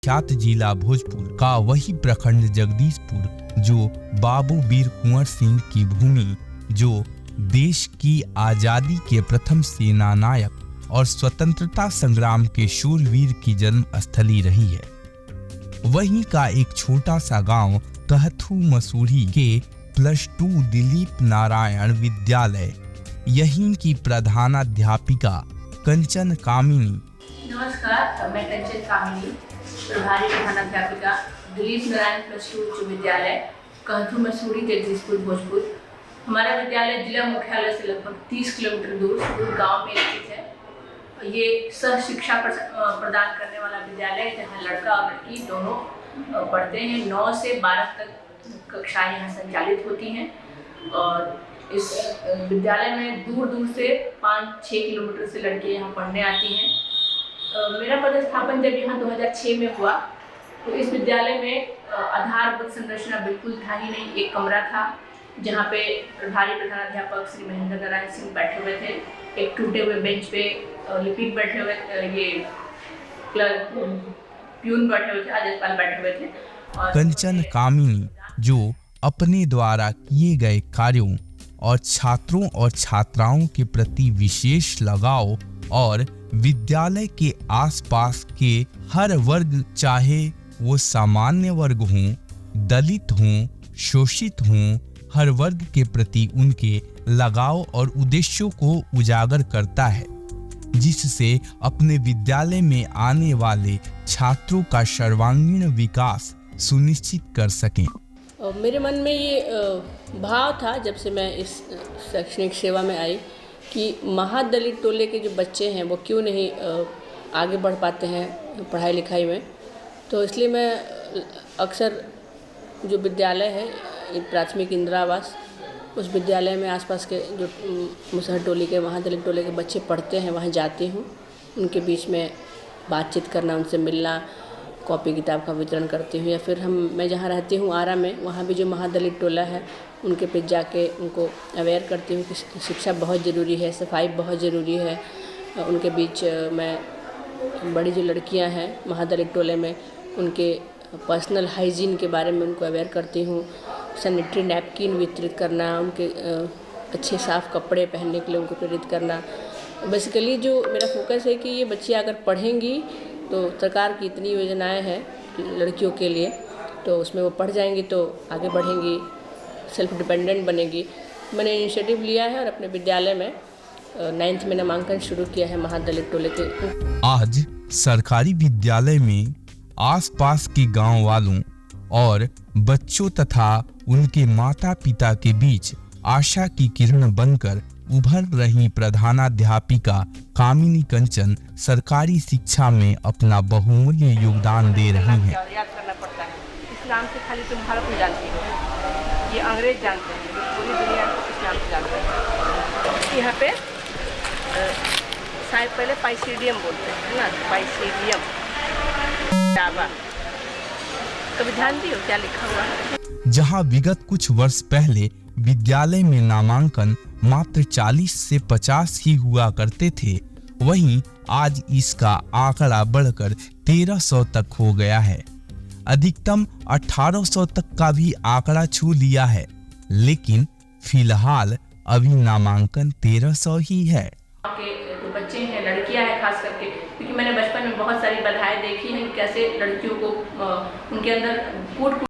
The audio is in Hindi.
विख्यात जिला भोजपुर का वही प्रखंड जगदीशपुर जो बाबू वीर कुंवर सिंह की भूमि, जो देश की आजादी के प्रथम सेना नायक और स्वतंत्रता संग्राम के शूरवीर की जन्म स्थली रही है। वहीं का एक छोटा सा गांव कहथू मसूरी के +2 दिलीप नारायण विद्यालय, यहीं की प्रधानाध्यापिका कंचन कामिनी। नमस्कार, मैं कंचन कामिनी, प्रभारी प्रधानाध्यापिका दिलीप नारायण +2 उच्च विद्यालय कहथू मसूरी जगदीशपुर भोजपुर। हमारा विद्यालय जिला मुख्यालय से लगभग 30 किलोमीटर दूर गांव में स्थित है। ये सह शिक्षा प्रदान करने वाला विद्यालय है, जहाँ लड़का और लड़की दोनों पढ़ते हैं। 9 से 12 तक कक्षाएं यहाँ संचालित होती हैं और इस विद्यालय में दूर दूर से 5-6 किलोमीटर से लड़के यहाँ पढ़ने आती हैं। मेरा पदस्थापन जब यहाँ 2006 में हुआ तो इस विद्यालय में आधारभूत संरचना बिल्कुल था ही नहीं। एक कमरा था जहाँ पे प्रभारी प्रधानाध्यापक श्री महेंद्र नारायण सिंह बैठे हुए थे। एक टूटे हुए बेंच पे लिपिक बैठे हुए, ये प्यून बैठे हुए थे, आदेशपाल बैठे हुए थे। कंचन कामिनी जो अपने द्वारा किए गए कार्यों और छात्रों और छात्राओं के प्रति विशेष लगाव और विद्यालय के आसपास के हर वर्ग, चाहे वो सामान्य वर्ग हों, दलित हों, शोषित हों, हर वर्ग के प्रति उनके लगाव और उद्देश्यों को उजागर करता है, जिससे अपने विद्यालय में आने वाले छात्रों का सर्वांगीण विकास सुनिश्चित कर सकें। मेरे मन में ये भाव था जब से मैं इस शैक्षणिक सेवा में आई कि महादलित टोले के जो बच्चे हैं वो क्यों नहीं आगे बढ़ पाते हैं पढ़ाई लिखाई में। तो इसलिए मैं अक्सर जो विद्यालय है प्राथमिक इंदिरा आवास, उस विद्यालय में आसपास के जो मुसहर टोली के, महादलित टोले के बच्चे पढ़ते हैं वहाँ जाती हूँ। उनके बीच में बातचीत करना, उनसे मिलना, कॉपी किताब का वितरण करती हूँ। या फिर मैं जहाँ रहती हूँ आरा में, वहाँ भी जो महादलित टोला है उनके पे जाके उनको अवेयर करती हूँ कि शिक्षा बहुत ज़रूरी है, सफाई बहुत ज़रूरी है। उनके बीच मैं बड़ी जो लड़कियाँ हैं महादलित टोले में, उनके पर्सनल हाइजीन के बारे में उनको अवेयर करती हूँ। सैनिटरी नैपकिन वितरित करना, उनके अच्छे साफ़ कपड़े पहनने के लिए उनको प्रेरित करना। बेसिकली जो मेरा फोकस है कि ये बच्चियाँ अगर पढ़ेंगी तो सरकार की इतनी योजनाएं हैं लड़कियों के लिए, तो उसमें वो पढ़ जाएंगी तो आगे बढ़ेंगी, सेल्फ डिपेंडेंट बनेगी। मैंने इनिशिएटिव लिया है और अपने विद्यालय में 9th में नामांकन शुरू किया है महादलित टोले के। आज सरकारी विद्यालय में आसपास के गांव वालों और बच्चों तथा उनके माता पिता के बीच आशा की किरण बनकर उभर रही प्रधानाध्यापिका कामिनी कंचन सरकारी शिक्षा में अपना बहुमूल्य योगदान दे रही हैं। याद करना पड़ता है, इस्लाम से खाली तुम भारत में जानती हो, ये अंग्रेज जानते हैं, पूरी दुनिया इस्लाम से जानते हैं। यहाँ पे शायद पहले पाइसीडियम बोलते हैं ना, पाइसीडियम कभी ध्यान दियो क्या लिखा हुआ है। जहाँ विगत कुछ वर्ष पहले विद्यालय में नामांकन मात्र 40 से 50 ही हुआ करते थे, वहीं आज इसका आंकड़ा बढ़कर 1300 तक हो गया है। अधिकतम 1800 तक का भी आंकड़ा छू लिया है, लेकिन फिलहाल अभी नामांकन 1300 ही है। जो बच्चे हैं, लड़कियां हैं खास करके, क्योंकि मैंने बचपन में बहुत सारी बाधाएं देखी हैं कैसे लड़कियों को उनके अंदर कूट